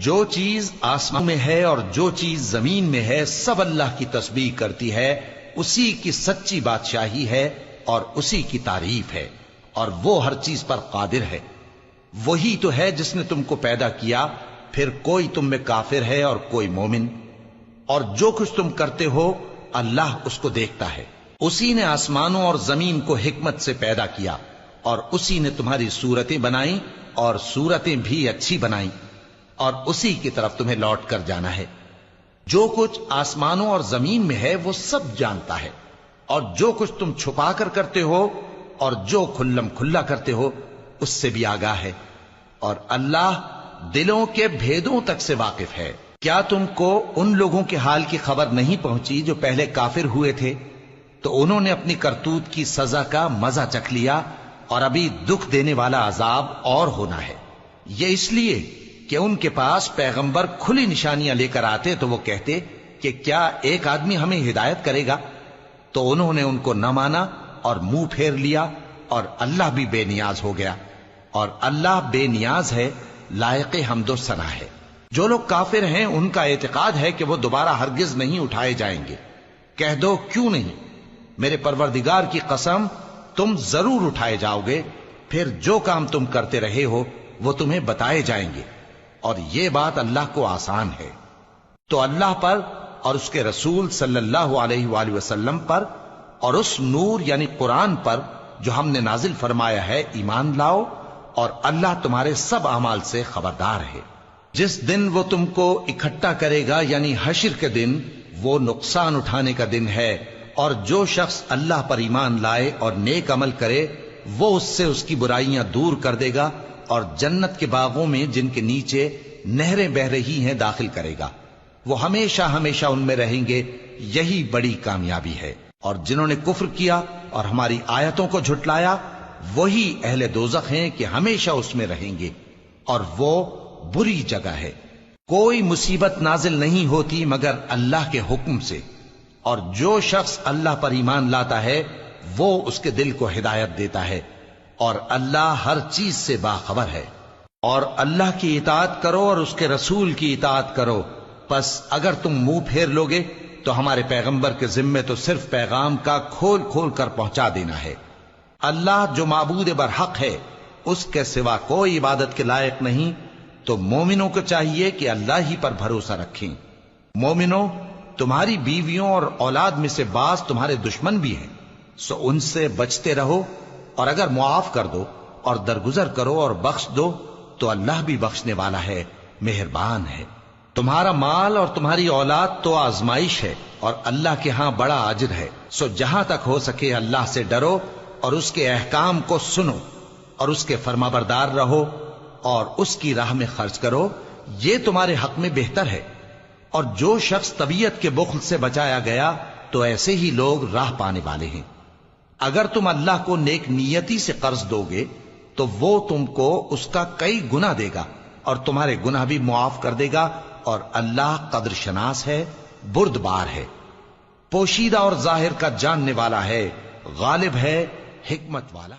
جو چیز آسمان میں ہے اور جو چیز زمین میں ہے سب اللہ کی تسبیح کرتی ہے، اسی کی سچی بادشاہی ہے اور اسی کی تعریف ہے، اور وہ ہر چیز پر قادر ہے۔ وہی تو ہے جس نے تم کو پیدا کیا، پھر کوئی تم میں کافر ہے اور کوئی مومن، اور جو کچھ تم کرتے ہو اللہ اس کو دیکھتا ہے۔ اسی نے آسمانوں اور زمین کو حکمت سے پیدا کیا، اور اسی نے تمہاری صورتیں بنائیں اور صورتیں بھی اچھی بنائیں، اور اسی کی طرف تمہیں لوٹ کر جانا ہے۔ جو کچھ آسمانوں اور زمین میں ہے وہ سب جانتا ہے، اور جو کچھ تم چھپا کر کرتے ہو اور جو کھلم کھلا کرتے ہو اس سے بھی آگاہ ہے، اور اللہ دلوں کے بھیدوں تک سے واقف ہے۔ کیا تم کو ان لوگوں کے حال کی خبر نہیں پہنچی جو پہلے کافر ہوئے تھے؟ تو انہوں نے اپنی کرتوت کی سزا کا مزہ چکھ لیا، اور ابھی دکھ دینے والا عذاب اور ہونا ہے۔ یہ اس لیے کہ ان کے پاس پیغمبر کھلی نشانیاں لے کر آتے تو وہ کہتے کہ کیا ایک آدمی ہمیں ہدایت کرے گا؟ تو انہوں نے ان کو نہ مانا اور منہ پھیر لیا، اور اللہ بھی بے نیاز ہو گیا، اور اللہ بے نیاز ہے، لائق حمد و ثنا ہے۔ جو لوگ کافر ہیں ان کا اعتقاد ہے کہ وہ دوبارہ ہرگز نہیں اٹھائے جائیں گے۔ کہہ دو کیوں نہیں؟ میرے پروردگار کی قسم تم ضرور اٹھائے جاؤ گے، پھر جو کام تم کرتے رہے ہو وہ تمہیں بتائے جائیں گے، اور یہ بات اللہ کو آسان ہے۔ تو اللہ پر اور اس کے رسول صلی اللہ علیہ وآلہ وسلم پر اور اس نور یعنی قرآن پر جو ہم نے نازل فرمایا ہے ایمان لاؤ، اور اللہ تمہارے سب اعمال سے خبردار ہے۔ جس دن وہ تم کو اکٹھا کرے گا یعنی حشر کے دن، وہ نقصان اٹھانے کا دن ہے، اور جو شخص اللہ پر ایمان لائے اور نیک عمل کرے وہ اس سے اس کی برائیاں دور کر دے گا، اور جنت کے باغوں میں جن کے نیچے نہریں بہ رہی ہیں داخل کرے گا۔ وہ ہمیشہ ہمیشہ ان میں رہیں گے، یہی بڑی کامیابی ہے۔ اور جنہوں نے کفر کیا اور ہماری آیتوں کو جھٹلایا وہی اہل دوزخ ہیں کہ ہمیشہ اس میں رہیں گے، اور وہ بری جگہ ہے۔ کوئی مصیبت نازل نہیں ہوتی مگر اللہ کے حکم سے، اور جو شخص اللہ پر ایمان لاتا ہے وہ اس کے دل کو ہدایت دیتا ہے، اور اللہ ہر چیز سے باخبر ہے۔ اور اللہ کی اطاعت کرو اور اس کے رسول کی اطاعت کرو، پس اگر تم منہ پھیر لوگے تو ہمارے پیغمبر کے ذمے تو صرف پیغام کا کھول کھول کر پہنچا دینا ہے۔ اللہ جو معبود برحق ہے اس کے سوا کوئی عبادت کے لائق نہیں، تو مومنوں کو چاہیے کہ اللہ ہی پر بھروسہ رکھیں۔ مومنوں، تمہاری بیویوں اور اولاد میں سے بعض تمہارے دشمن بھی ہیں، سو ان سے بچتے رہو، اور اگر معاف کر دو اور درگزر کرو اور بخش دو تو اللہ بھی بخشنے والا ہے، مہربان ہے۔ تمہارا مال اور تمہاری اولاد تو آزمائش ہے، اور اللہ کے ہاں بڑا اجر ہے، سو جہاں تک ہو سکے اللہ سے ڈرو اور اس کے احکام کو سنو اور اس کے فرمانبردار رہو اور اس کی راہ میں خرچ کرو، یہ تمہارے حق میں بہتر ہے۔ اور جو شخص طبیعت کے بخل سے بچایا گیا تو ایسے ہی لوگ راہ پانے والے ہیں۔ اگر تم اللہ کو نیک نیتی سے قرض دو گے تو وہ تم کو اس کا کئی گنا دے گا اور تمہارے گناہ بھی معاف کر دے گا، اور اللہ قدر شناس ہے، بردبار ہے، پوشیدہ اور ظاہر کا جاننے والا ہے، غالب ہے، حکمت والا۔